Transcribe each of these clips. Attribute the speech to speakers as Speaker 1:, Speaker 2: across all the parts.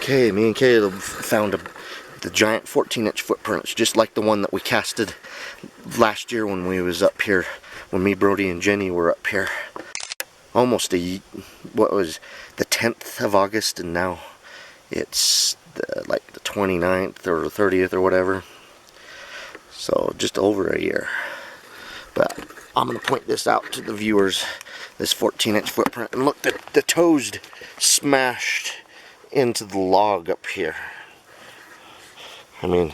Speaker 1: Okay, me and Caleb found the giant 14-inch footprints, just like the one that we casted last year when we was up here, when me, Brody, and Jenny were up here. Almost what was the 10th of August, and now it's like the 29th or 30th or whatever. So just over a year. But I'm going to point this out to the viewers, this 14-inch footprint, and look, the toes smashed into the log up here. I mean,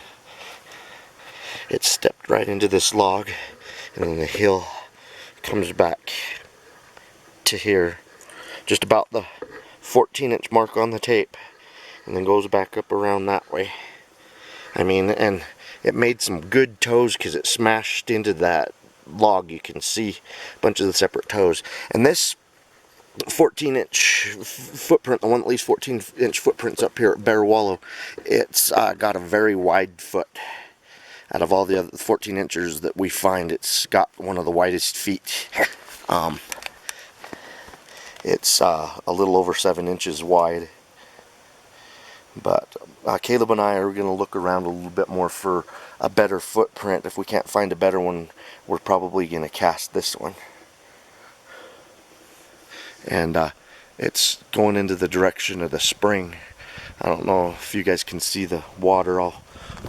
Speaker 1: it stepped right into this log, and then the heel comes back to here, just about the 14-inch mark on the tape, and then goes back up around that way. I mean, and it made some good toes because it smashed into that log. You can see a bunch of the separate toes. And this 14-inch footprint, the one that leaves 14-inch footprints up here at Bear Wallow, it's got a very wide foot. Out of all the other 14 inches that we find, it's got one of the widest feet. It's a little over 7 inches wide. But Caleb and I are going to look around a little bit more for a better footprint. If we can't find a better one, we're probably going to cast this one. And it's going into the direction of the spring. I don't know if you guys can see the water. I'll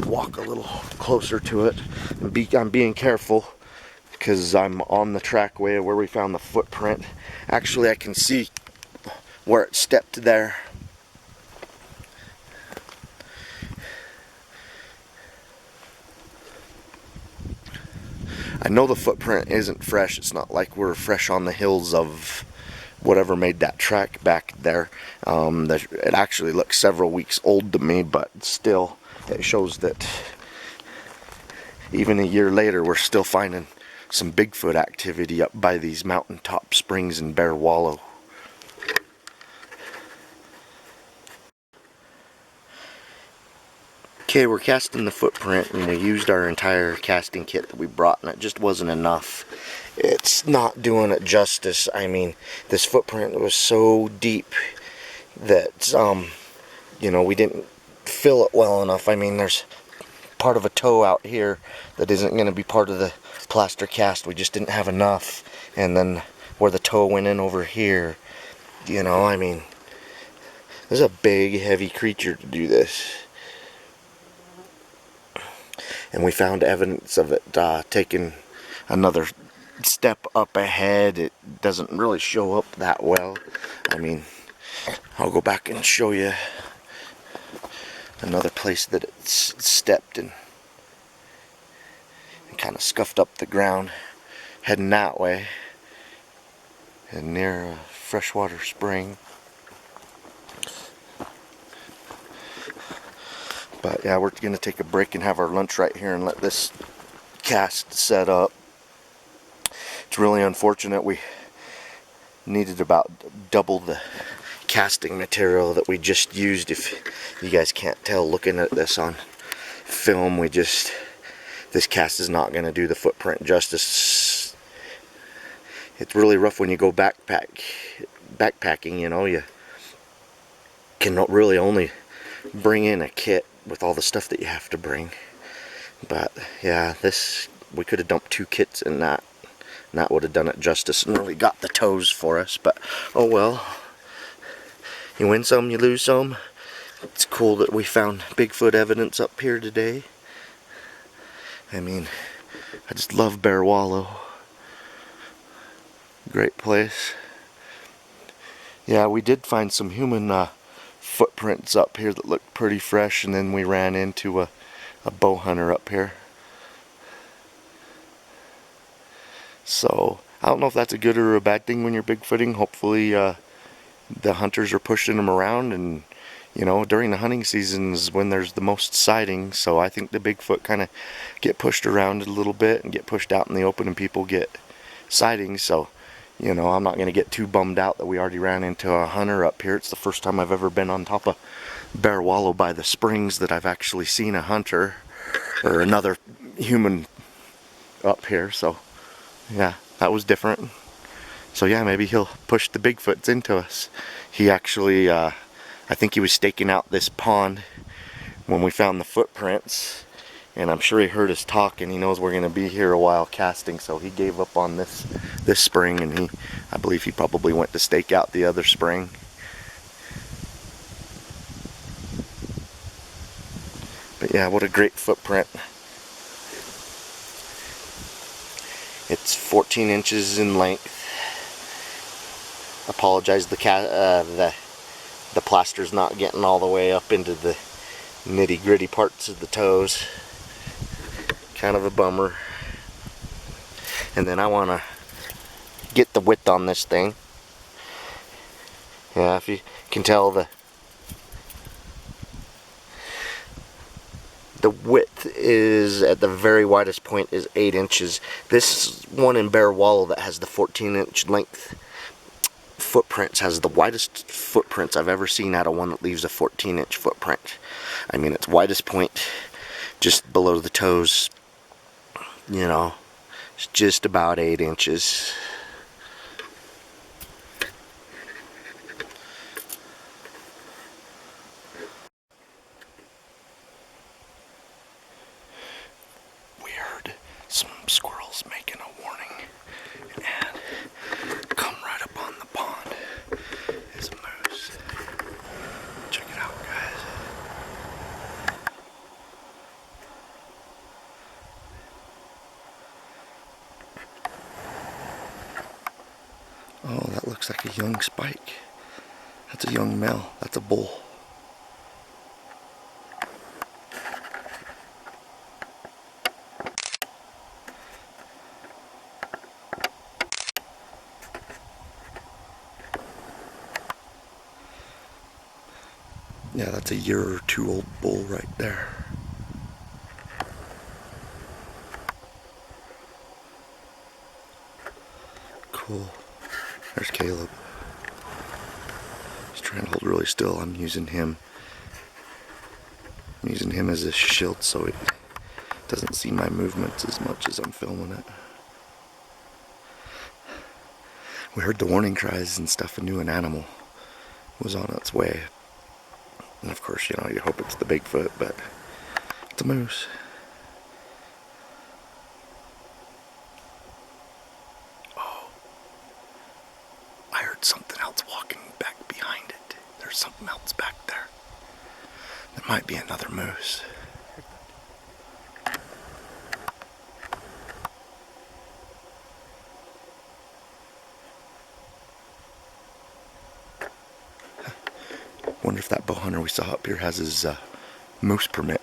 Speaker 1: walk a little closer to it. I'm being careful because I'm on the trackway where we found the footprint. Actually, I can see where it stepped there. I know the footprint isn't fresh. It's not like we're fresh on the hills of whatever made that track back there. It actually looks several weeks old to me, but still, it shows that even a year later, we're still finding some Bigfoot activity up by these mountaintop springs in Bear Wallow. Okay, we're casting the footprint, and we used our entire casting kit that we brought, and it just wasn't enough. It's not doing it justice. I mean, this footprint was so deep that, you know, we didn't fill it well enough. I mean, there's part of a toe out here that isn't going to be part of the plaster cast. We just didn't have enough. And then where the toe went in over here, you know, I mean, this is a big, heavy creature to do this. And we found evidence of it taking another step up ahead. It doesn't really show up that well. I mean, I'll go back and show you another place that it's stepped and kind of scuffed up the ground, heading that way, and near a freshwater spring. But yeah, we're going to take a break and have our lunch right here and let this cast set up. It's really unfortunate. We needed about double the casting material that we just used. If you guys can't tell looking at this on film, this cast is not going to do the footprint justice. It's really rough when you go backpacking, you know. You can really only bring in a kit with all the stuff that you have to bring. But yeah, we could have dumped 2 kits in that, and that would have done it justice and really got the toes for us. But oh well, you win some, you lose some. It's cool that we found Bigfoot evidence up here today. I mean, I just love Bear Wallow. Great place. Yeah, we did find some human footprints up here that looked pretty fresh, and then we ran into a bow hunter up here. So I don't know if that's a good or a bad thing when you're bigfooting. Hopefully the hunters are pushing them around, and you know, during the hunting seasons when there's the most sightings. So I think the Bigfoot kind of get pushed around a little bit and get pushed out in the open, and people get sightings. So you know, I'm not going to get too bummed out that we already ran into a hunter up here. It's the first time I've ever been on top of Bear Wallow by the springs that I've actually seen a hunter or another human up here. So yeah, that was different. So yeah, maybe he'll push the Bigfoots into us. He actually I think he was staking out this pond when we found the footprints, and I'm sure he heard us talk and he knows we're going to be here a while casting, so he gave up on this spring, and I believe he probably went to stake out the other spring. But yeah, what a great footprint. It's 14 inches in length. Apologize, the plaster's not getting all the way up into the nitty gritty parts of the toes. Kind of a bummer. And then I want to get the width on this thing. Yeah, if you can tell, the width is, at the very widest point, is 8 inches. This one in Bear Wallow that has the 14-inch length footprints has the widest footprints I've ever seen out of one that leaves a 14-inch footprint. I mean, its widest point just below the toes, you know, it's just about 8 inches. We heard some squirrels making a warning, and come right up on the pond is a moose. Check it out, guys. Oh, that looks like a young spike. That's a young male. That's a bull. Yeah, that's a year or two old bull right there. Cool. There's Caleb. He's trying to hold really still. I'm using him as a shield so it doesn't see my movements as much as I'm filming it. We heard the warning cries and stuff and knew an animal was on its way. And of course, you know, you hope it's the Bigfoot, but it's a moose. Oh, I heard something else walking back behind it. There's something else back there. There might be another moose. Wonder if that bow hunter we saw up here has his moose permit.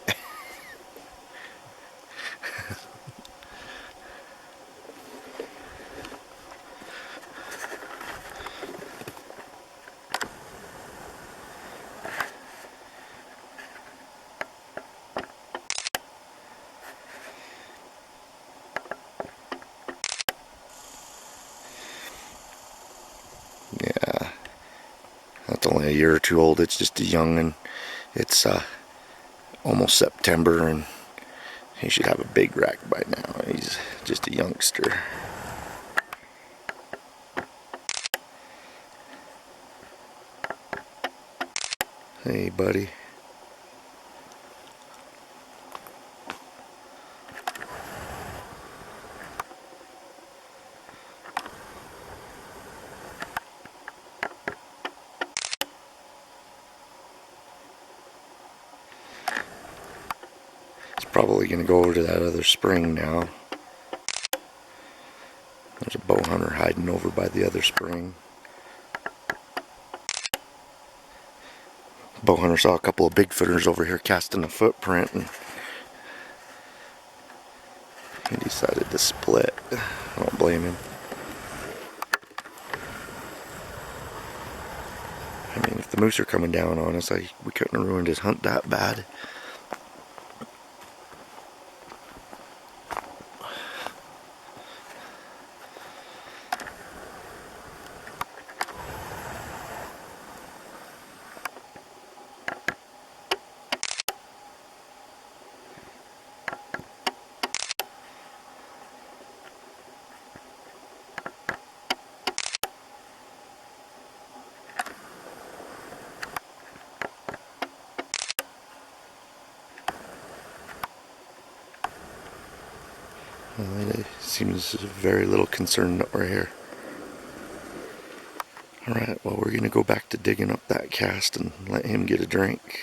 Speaker 1: Yeah, that's only a year or two old. It's just a young, and it's almost September, and he should have a big rack by now. He's just a youngster. Hey, buddy. He's probably going to go over to that other spring now. There's a bow hunter hiding over by the other spring. Bow hunter saw a couple of Bigfooters over here casting a footprint, and he decided to split. I don't blame him. I mean, if the moose are coming down on us, we couldn't have ruined his hunt that bad. It seems very little concerned that we're here. Alright, well we're going to go back to digging up that cast and let him get a drink.